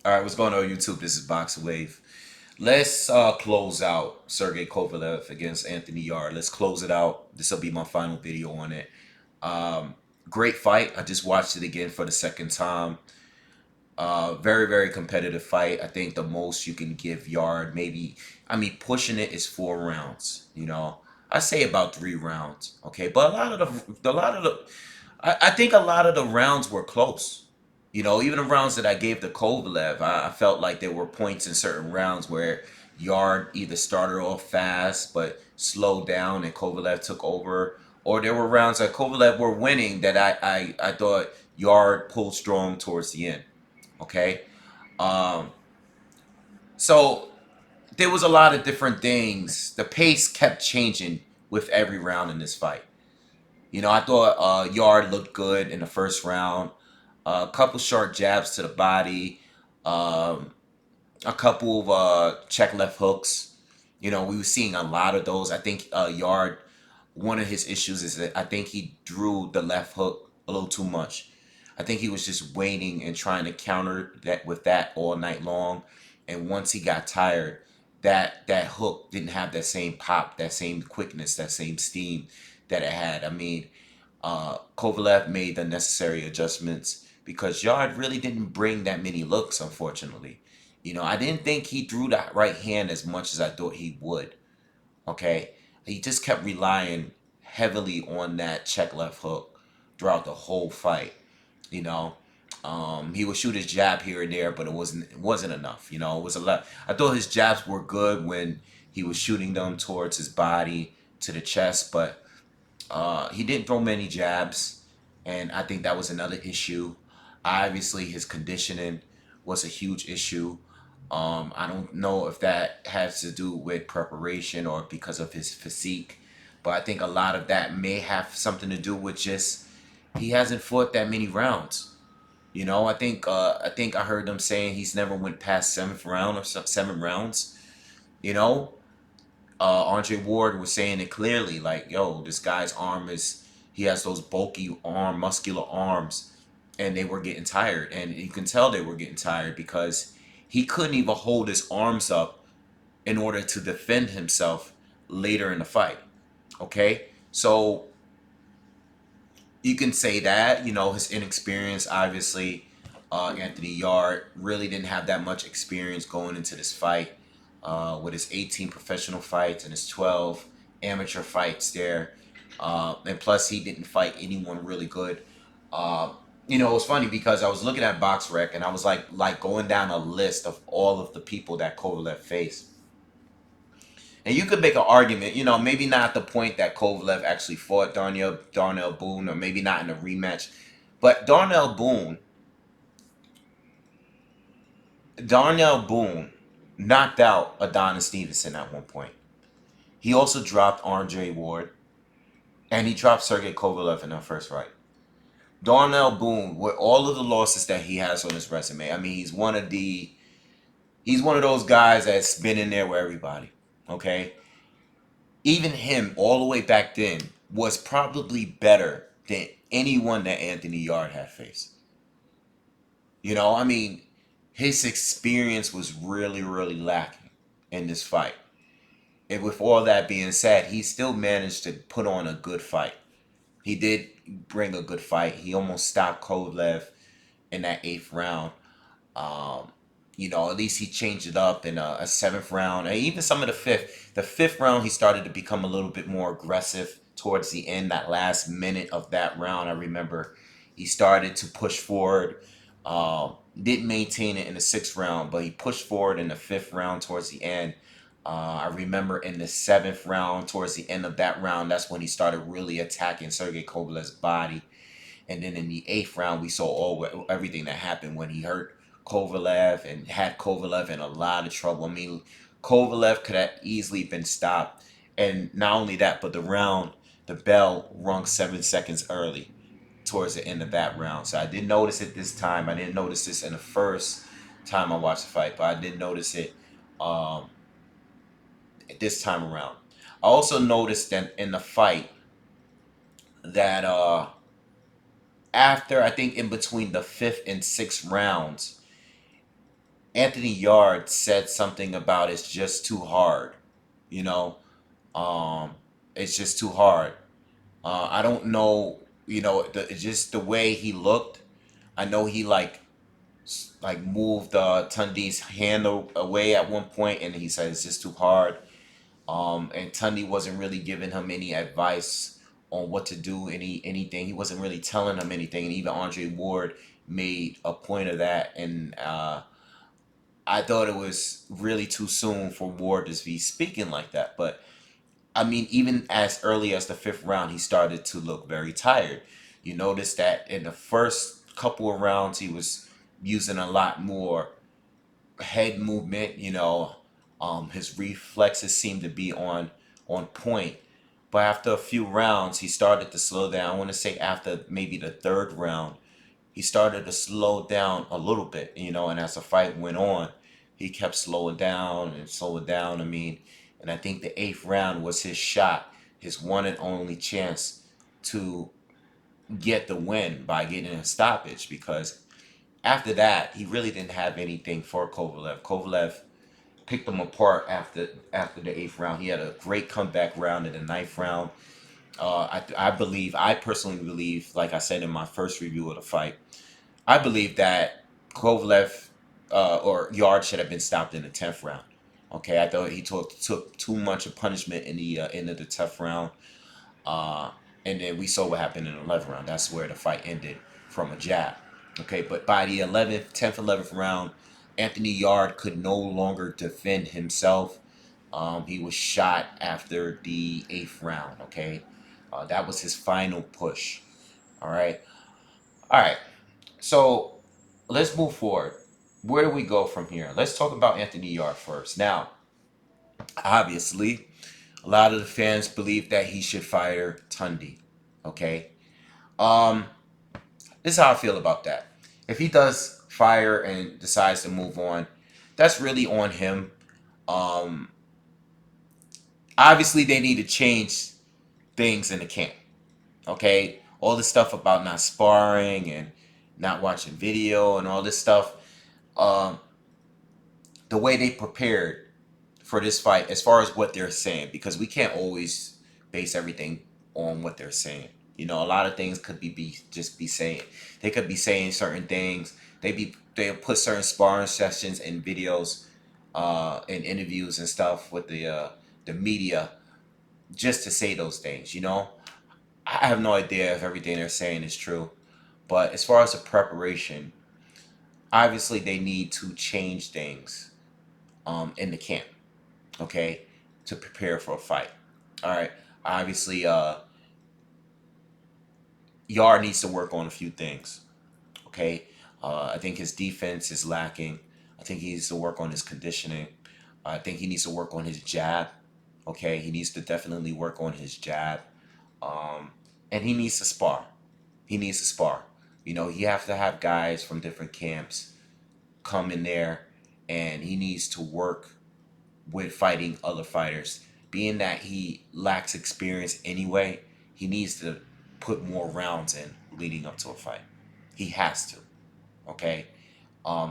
All right, what's going on YouTube? This is BoxingWave. Let's close out Sergey Kovalev against Anthony Yarde. Let's close it out. This will be my final video on it. Um, Great fight. I just watched it again for the second time. Very, very competitive fight. I think the most you can give Yarde, maybe, I mean, pushing it is 4 rounds. I say about 3 rounds. Okay, but I think a lot of the rounds were close. Even the rounds that I gave to Kovalev, I felt like there were points in certain rounds where Yard either started off fast but slowed down and Kovalev took over, or there were rounds that Kovalev were winning that I thought Yard pulled strong towards the end. Okay, um, so there was a lot of different things. The pace kept changing with every round in this fight. I thought Yard looked good in the first round. A couple short jabs to the body, um, a couple of check left hooks. We were seeing a lot of those. I think Yard, one of his issues is that I think he drew the left hook a little too much. I think he was just waiting and trying to counter that with that all night long. And once he got tired, that hook didn't have that same pop, that same quickness, that same steam that it had. I mean, Kovalev made the necessary adjustments because Yard really didn't bring that many looks, unfortunately. I didn't think he threw that right hand as much as I thought he would. Okay, he just kept relying heavily on that check left hook throughout the whole fight. You know, he would shoot his jab here and there, but it wasn't enough. It was a lot. I thought his jabs were good when he was shooting them towards his body to the chest, but he didn't throw many jabs, and I think that was another issue. Obviously, his conditioning was a huge issue. I don't know if that has to do with preparation or because of his physique, but I think a lot of that may have something to do with just he hasn't fought that many rounds. I think I heard them saying he's never went past seventh round or 7 rounds. You know, Andre Ward was saying it clearly, like, yo, this guy's arm he has those bulky muscular arms, and they were getting tired, and you can tell they were getting tired because he couldn't even hold his arms up in order to defend himself later in the fight. Okay, so you can say that his inexperience, obviously. Anthony Yarde really didn't have that much experience going into this fight, with his 18 professional fights and his 12 amateur fights there, and plus he didn't fight anyone really good. uh, it was funny because I was looking at BoxRec and I was like going down a list of all of the people that Kovalev faced. And you could make an argument, maybe not at the point that Kovalev actually fought Darnell Boone, or maybe not in a rematch. But Darnell Boone knocked out Adonis Stevenson at one point. He also dropped Andre Ward, and he dropped Sergey Kovalev in that first fight. Darnell Boone, with all of the losses that he has on his resume, I mean, he's one of those guys that's been in there with everybody. Okay, even him, all the way back then, was probably better than anyone that Anthony Yarde had faced. I mean, his experience was really, really lacking in this fight. And with all that being said, he still managed to put on a good fight. He did bring a good fight. He almost stopped Kovalev in that eighth round. Um, at least he changed it up in a seventh round, and even some of the fifth. The fifth round, he started to become a little bit more aggressive towards the end. That last minute of that round, I remember he started to push forward. Didn't maintain it in the sixth round, but he pushed forward in the fifth round towards the end. I remember in the seventh round, towards the end of that round, that's when he started really attacking Sergey Kovalev's body. And then in the eighth round, we saw everything that happened when he hurt Kovalev and had Kovalev in a lot of trouble. I mean, Kovalev could have easily been stopped. And not only that, but the bell rung 7 seconds early towards the end of that round. So I didn't notice it this time. I didn't notice this in the first time I watched the fight, but I did notice it um, this time around. I also noticed that in the fight that after, I think, in between the fifth and sixth rounds, Anthony Yard said something about it's just too hard. You know, um, it's just too hard. I don't know. Just the way he looked. I know he like moved Tunde's hand away at one point, and he said it's just too hard. And Tunde wasn't really giving him any advice on what to do, anything. He wasn't really telling him anything, and even Andre Ward made a point of that. And I thought it was really too soon for Ward to be speaking like that. But I mean, even as early as the fifth round, he started to look very tired. You notice that in the first couple of rounds, he was using a lot more head movement. His reflexes seemed to be on point. But after a few rounds, he started to slow down. I want to say after maybe the third round, he started to slow down a little bit. And as the fight went on, he kept slowing down and slowing down. I mean, and I think the eighth round was his shot, his one and only chance to get the win by getting a stoppage, because after that, he really didn't have anything for Kovalev. Kovalev picked him apart after the eighth round. He had a great comeback round in the ninth round. I personally believe, like I said in my first review of the fight, I believe that Kovalev or Yard should have been stopped in the 10th round. Okay, I thought he took too much of punishment in the end of the 10th round. Uh, and then we saw what happened in the 11th round. That's where the fight ended from a jab. Okay, but by the 11th, 10th, 11th round, Anthony Yard could no longer defend himself. He was shot after the 8th round. Okay, that was his final push. All right, all right. So let's move forward. Where do we go from here? Let's talk about Anthony Yard first. Now, obviously, a lot of the fans believe that he should fire Tunde. Okay. Um, this is how I feel about that. If he does fire and decides to move on, that's really on him. Um, Obviously, they need to change things in the camp. Okay, all this stuff about not sparring and not watching video and all this stuff. Um, the way they prepared for this fight, as far as what they're saying, because we can't always base everything on what they're saying. A lot of things could be just be saying. They could be saying certain things. They put certain sparring sessions and videos, and interviews and stuff with the media just to say those things. I have no idea if everything they're saying is true, but as far as the preparation, obviously they need to change things in the camp, okay, to prepare for a fight. All right. Obviously, Yar needs to work on a few things. Okay. I think his defense is lacking. I think he needs to work on his conditioning. I think he needs to work on his jab. Okay. He needs to definitely work on his jab. Um, and he needs to spar. He needs to spar. He have to have guys from different camps come in there, and he needs to work with fighting other fighters. Being that he lacks experience anyway, he needs to put more rounds in leading up to a fight. He has to. Okay.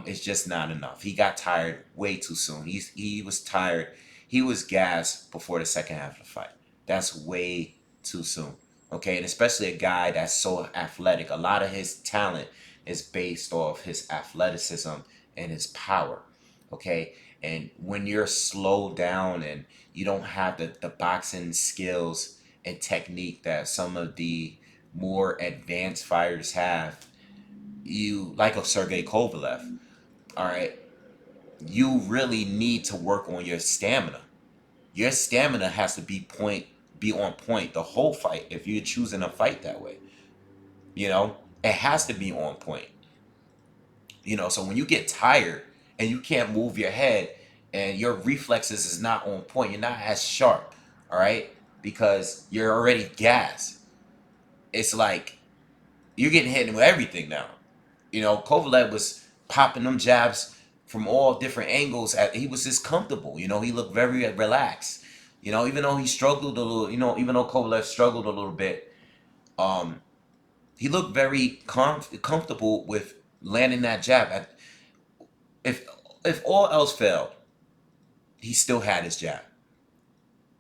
It's just not enough. He got tired way too soon. He was tired. He was gassed before the second half of the fight. That's way too soon. Okay, and especially a guy that's so athletic. A lot of his talent is based off his athleticism and his power. Okay, and when you're slowed down and you don't have the boxing skills and technique that some of the more advanced fighters have, you like a Sergey Kovalev, all right, you really need to work on your stamina. Your stamina has to be on point the whole fight if you're choosing a fight that way. It has to be on point. So when you get tired and you can't move your head and your reflexes is not on point, you're not as sharp, all right? Because you're already gassed. It's like you're getting hit with everything now. Kovalev was popping them jabs from all different angles. He was just comfortable. He looked very relaxed. Even though he struggled a little, even though Kovalev struggled a little bit, um, he looked very comfortable with landing that jab. If if all else failed, he still had his jab.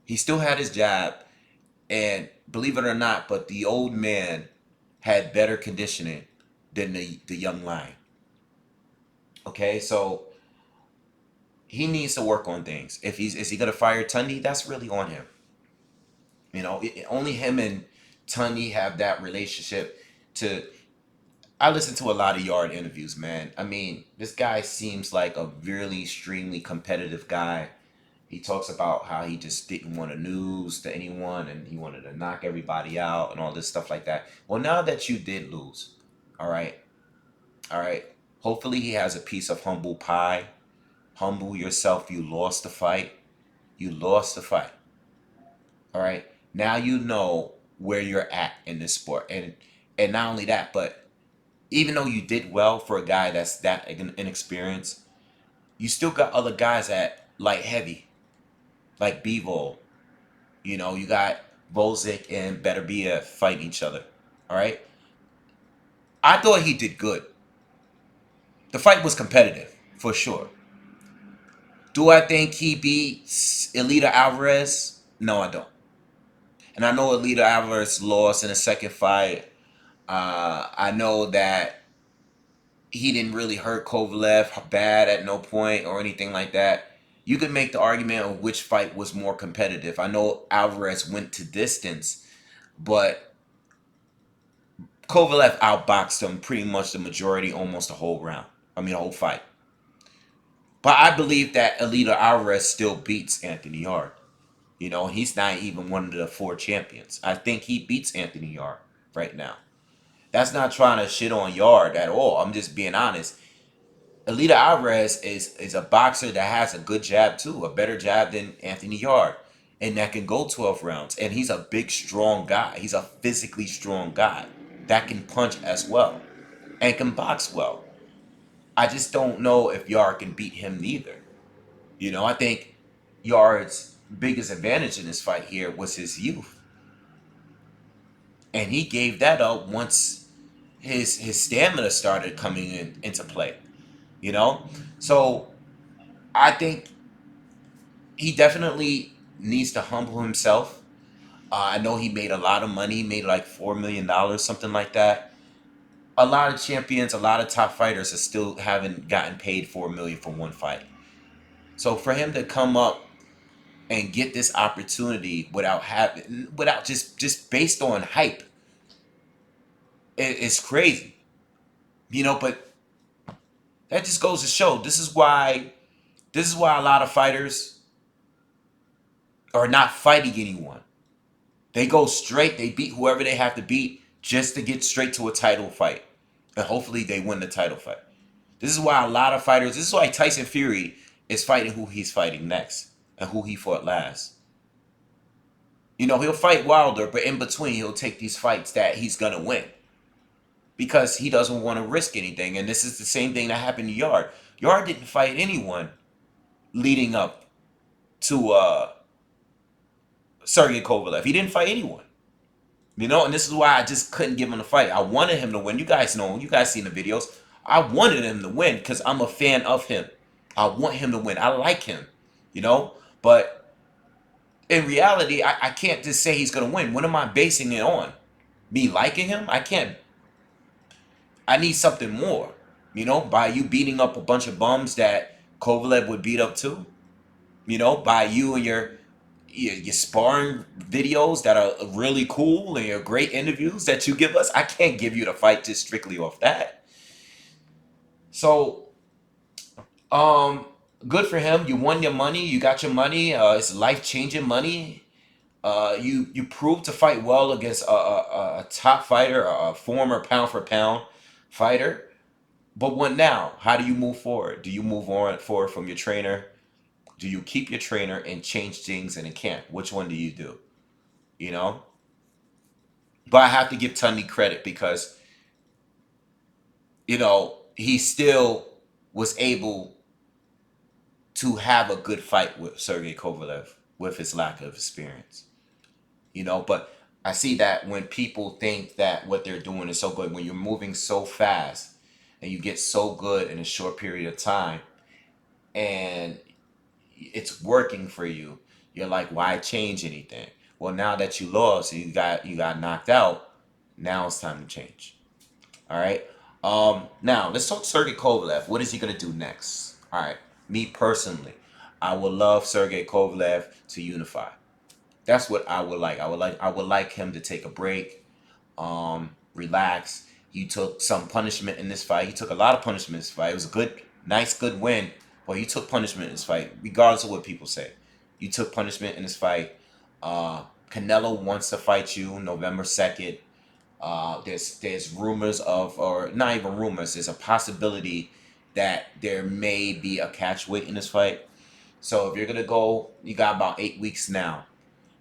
He still had his jab, and believe it or not, but the old man had better conditioning than the young lion. Okay, so he needs to work on things. If he's is he gonna fire Tunney, that's really on him. You know, only him and Tunney have that relationship. To I listen to a lot of Yard interviews, man. I mean, this guy seems like a really extremely competitive guy. He talks about how he just didn't want to lose to anyone and he wanted to knock everybody out and all this stuff like that. Well, now that you did lose, all right, all right. Hopefully, he has a piece of humble pie. Humble yourself. You lost the fight. You lost the fight. All right. Now you know where you're at in this sport, and not only that, but even though you did well for a guy that's that inexperienced, you still got other guys at light heavy, like Bivol. You know, you got Volzik and Beterbiev fighting each other. All right. I thought he did good. The fight was competitive for sure. Do I think he beats Elita Alvarez? No, I don't. And I know Elita Alvarez lost in the second fight. I know that he didn't really hurt Kovalev bad at no point or anything like that. You could make the argument of which fight was more competitive. I know Alvarez went to distance, but Kovalev outboxed him pretty much the majority, almost the whole round. I mean, the whole fight. But I believe that Elita Alvarez still beats Anthony Yarde. You know, he's not even one of the four champions. I think he beats Anthony Yarde right now. That's not trying to shit on Yarde at all. I'm just being honest. Elita Alvarez is a boxer that has a good jab too, a better jab than Anthony Yarde, and that can go 12 rounds. And he's a big, strong guy. He's a physically strong guy that can punch as well and can box well. I just don't know if Yarde can beat him neither. You know, I think Yarde's biggest advantage in this fight here was his youth, and he gave that up once his stamina started coming into play. You know, so I think he definitely needs to humble himself. I know he made a lot of money, made like $4 million, something like that. A lot of champions, a lot of top fighters are still haven't gotten paid 4 million for one fight. So for him to come up and get this opportunity without just based on hype, it's crazy. You know, but that just goes to show this is why a lot of fighters are not fighting anyone. They go straight, they beat whoever they have to beat just to get straight to a title fight. And hopefully they win the title fight. This is why a lot of fighters, this is why Tyson Fury is fighting who he's fighting next and who he fought last. You know, he'll fight Wilder, but in between he'll take these fights that he's going to win because he doesn't want to risk anything. And this is the same thing that happened to Yarde. Yarde didn't fight anyone leading up to Sergey Kovalev. He didn't fight anyone. You know, and this is why I just couldn't give him the fight. I wanted him to win. You guys know, you guys seen the videos. I wanted him to win because I'm a fan of him. I want him to win. I like him, you know? But in reality, I can't just say he's going to win. What am I basing it on? Me liking him? I can't. I need something more, you know? By you beating up a bunch of bums that Kovalev would beat up too. You know, by you and your sparring videos that are really cool and your great interviews that you give us. I can't give you the fight just strictly off that. So, good for him. You won your money. You got your money. It's life changing money. You proved to fight well against a top fighter, a former pound for pound fighter. But what now? How do you move forward? Do you move on forward from your trainer? Do you keep your trainer and change things in a camp? Which one do you do? You know? But I have to give Tunney credit because, you know, he still was able to have a good fight with Sergey Kovalev with his lack of experience. You know, but I see that when people think that what they're doing is so good, when you're moving so fast and you get so good in a short period of time, and it's working for you, you're like, why change anything? Well, now that you lost, you got knocked out. Now it's time to change. All right. Now let's talk Sergey Kovalev. What is he gonna do next? All right. Me personally, I would love Sergey Kovalev to unify. That's what I would like. I would like him to take a break, relax. He took some punishment in this fight. He took a lot of punishment in this fight. It was a good, nice, good win. But he took punishment in this fight, regardless of what people say. You took punishment in this fight. Uh, Canelo wants to fight you November 2nd. There's rumors of, or not even rumors. There's a possibility that there may be a catch weight in this fight. So if you're gonna go, you got about 8 weeks now.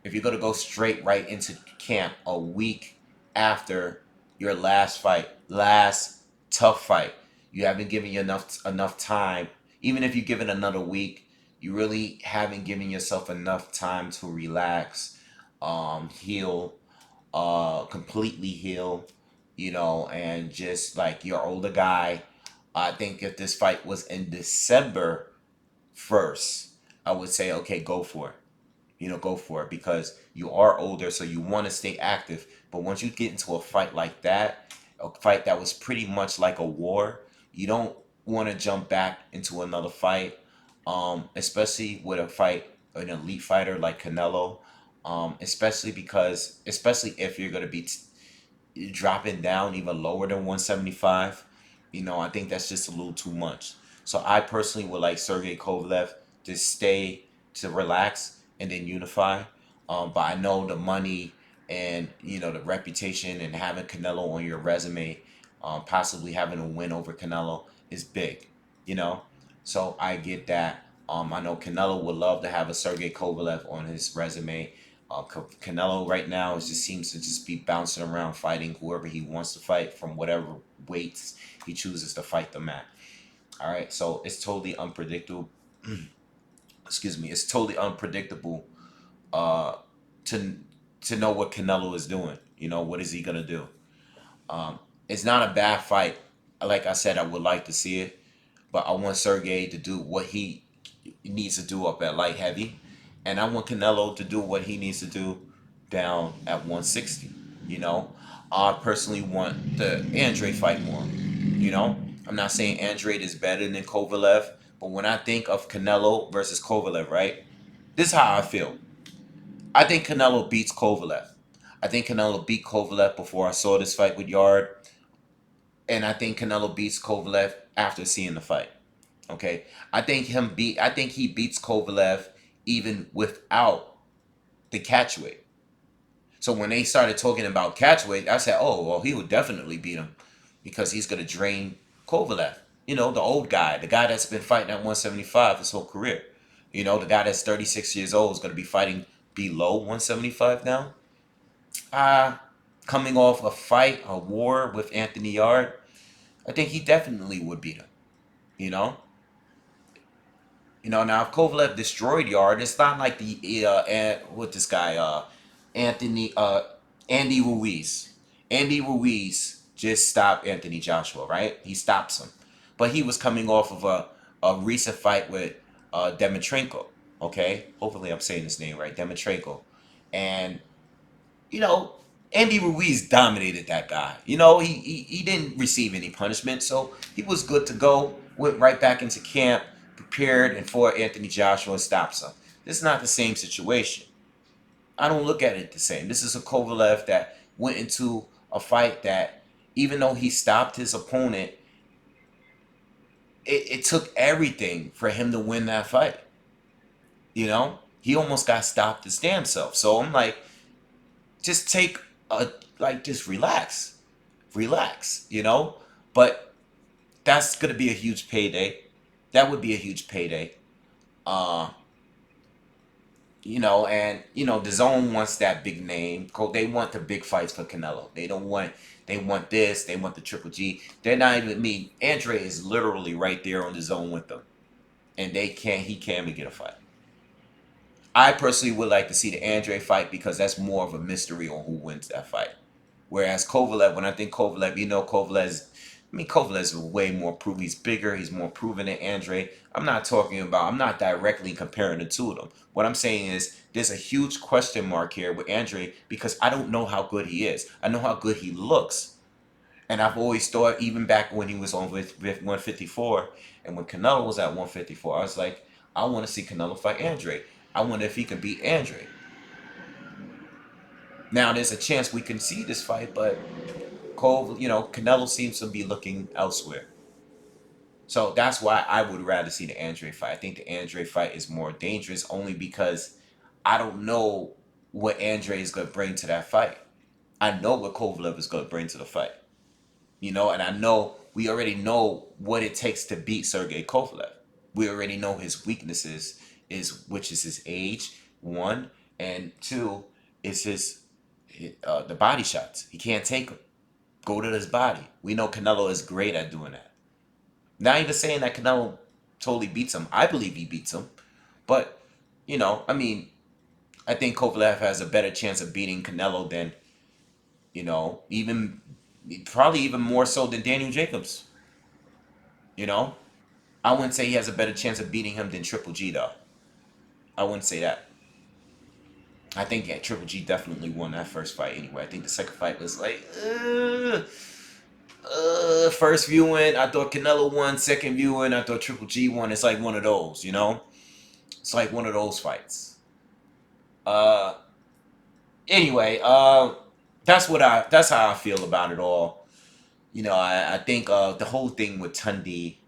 If you're gonna go straight right into camp a week after your last fight, last tough fight, you haven't given you enough time. Even if you give it another week, you really haven't given yourself enough time to relax, heal, completely heal, and just like you're older guy. I think if this fight was in December 1st, I would say, okay, go for it. Go for it because you are older, so you want to stay active. But once you get into a fight like that, a fight that was pretty much like a war, you don't want to jump back into another fight, especially with a fight, an elite fighter like Canelo, especially if you're going to be dropping down even lower than 175. I think that's just a little too much. So I personally would like Sergey Kovalev to stay, to relax and then unify. But I know the money and the reputation and having Canelo on your resume, possibly having a win over Canelo is big. You know, so I get that. I know Canelo would love to have a Sergey Kovalev on his resume. Canelo right now just seems to just be bouncing around fighting whoever he wants to fight from whatever weights he chooses to fight them at. All right, so it's totally unpredictable. Excuse me, it's totally unpredictable uh, to know what Canelo is doing. What is he gonna do? It's not a bad fight. Like I said, I would like to see it, but I want Sergey to do what he needs to do up at light heavy, and I want Canelo to do what he needs to do down at 160. You know, I personally want the Andre fight more. I'm not saying Andre is better than Kovalev, but when I think of Canelo versus Kovalev, right, this is how I feel. I think Canelo beats Kovalev. I think Canelo beat Kovalev before I saw this fight with Yarde, and I think Canelo beats Kovalev after seeing the fight. Okay, I think he beats Kovalev even without the catch weight. So when they started talking about catch weight, I said, "Oh, well, he would definitely beat him because he's gonna drain Kovalev. The old guy, the guy that's been fighting at 175 his whole career. The guy that's 36 years old is gonna be fighting below 175 now. Uh Coming off a fight, a war with Anthony Yarde, I think he definitely would beat him. You know, now if Kovalev destroyed Yard, it's not like the what this guy Anthony Andy Ruiz. Andy Ruiz just stopped Anthony Joshua, right? He stops him, but he was coming off of a recent fight with Demetrenko. Okay, hopefully I'm saying his name right, Demetrenko, and you know, Andy Ruiz dominated that guy. He didn't receive any punishment, so he was good to go. Went right back into camp, prepared, and fought Anthony Joshua and stops him. This is not the same situation. I don't look at it the same. This is a Kovalev that went into a fight that, even though he stopped his opponent, it took everything for him to win that fight. He almost got stopped his damn self. So I'm like, just take just relax. But that's gonna be a huge payday. That would be a huge payday. uh and the zone wants that big name. They want the big fights for Canelo. They want this, they want the Triple G. They're not even me. Andre is literally right there on the zone with them, and he can't even get a fight. I personally would like to see the Andre fight because that's more of a mystery on who wins that fight. Whereas Kovalev, when I think Kovalev, Kovalev I mean, Kovalev is way more proven. He's bigger. He's more proven than Andre. I'm not talking about. I'm not directly comparing the two of them. What I'm saying is there's a huge question mark here with Andre because I don't know how good he is. I know how good he looks, and I've always thought, even back when he was on with 154, and when Canelo was at 154, I was like, I want to see Canelo fight Andre. I wonder if he can beat Andre. Now there's a chance we can see this fight, but Canelo seems to be looking elsewhere. So that's why I would rather see the Andre fight. I think the Andre fight is more dangerous only because I don't know what Andre is going to bring to that fight. I know what Kovalev is going to bring to the fight. And I know we already know what it takes to beat Sergey Kovalev. We already know his weaknesses which is his age, one, and two is his the body shots. He can't take them. Go to his body. We know Canelo is great at doing that. Not even saying that Canelo totally beats him. I believe he beats him. But, I mean, I think Kovalev has a better chance of beating Canelo than, even probably even more so than Daniel Jacobs. You know? I wouldn't say he has a better chance of beating him than Triple G though. I wouldn't say that. I think Triple G definitely won that first fight anyway. I think the second fight was like, first viewing, I thought Canelo won. Second viewing, I thought Triple G won. It's like one of those, It's like one of those fights. Uh, anyway, that's how I feel about it all. I think the whole thing with Tundi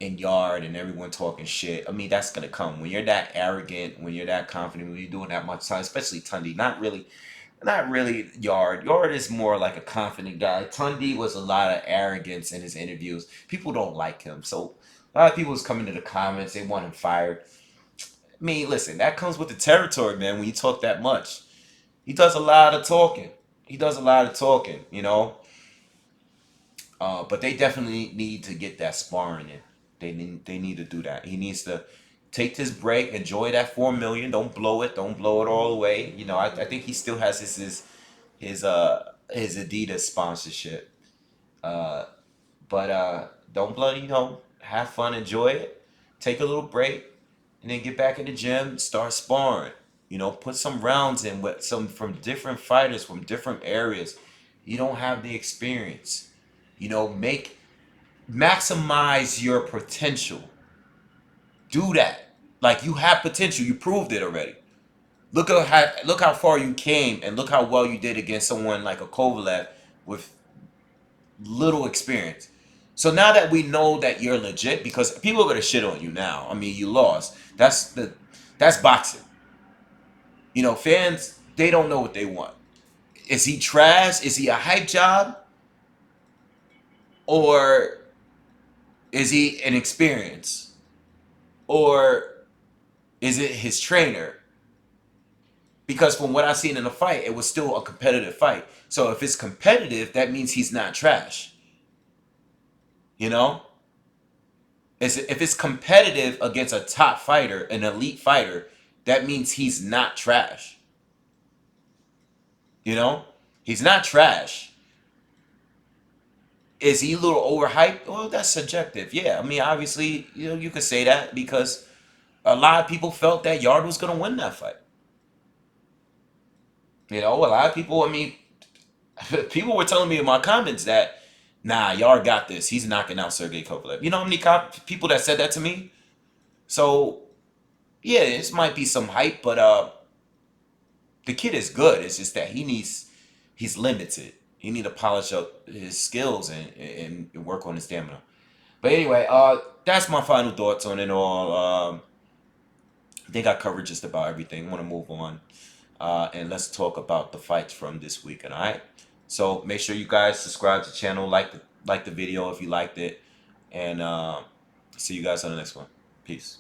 and Yarde and everyone talking shit. I mean, that's gonna come when you're that arrogant, when you're that confident, when you're doing that much time, especially Tundi. Not really Yarde. Yarde is more like a confident guy. Tundi was a lot of arrogance in his interviews. People don't like him, so a lot of people was coming to the comments. They want him fired. I mean, listen, that comes with the territory, man. When you talk that much, he does a lot of talking. He does a lot of talking. But they definitely need to get that sparring in. They need to do that. He needs to take this break, enjoy that 4 million. Don't blow it. Don't blow it all away. I think he still has his Adidas sponsorship. Uh, but don't blow. Have fun, enjoy it, take a little break, and then get back in the gym, start sparring. Put some rounds in with some from different fighters from different areas. You don't have the experience. Make maximize your potential. Do that. Like you have potential. You proved it already. Look how far you came, and look how well you did against someone like a Kovalev with little experience. So now that we know that you're legit, because people are gonna shit on you now. I mean, you lost. That's boxing. Fans, they don't know what they want. Is he trash? Is he a hype job? Or is he an experience? Or is it his trainer? Because from what I seen in the fight, it was still a competitive fight. So if it's competitive, that means he's not trash. You know? If it's competitive against a top fighter, an elite fighter, that means he's not trash. He's not trash. Is he a little overhyped? Well, that's subjective. Yeah, I mean, obviously, you could say that because a lot of people felt that Yarde was going to win that fight. A lot of people, I mean, people were telling me in my comments that, nah, Yarde got this. He's knocking out Sergey Kovalev. You know how many people that said that to me? So, yeah, this might be some hype, but the kid is good. It's just that he's limited. He need to polish up his skills and work on his stamina. But anyway, that's my final thoughts on it all. I think I covered just about everything. I want to move on. And let's talk about the fights from this weekend, all right? So make sure you guys subscribe to the channel, like the video if you liked it, and see you guys on the next one. Peace.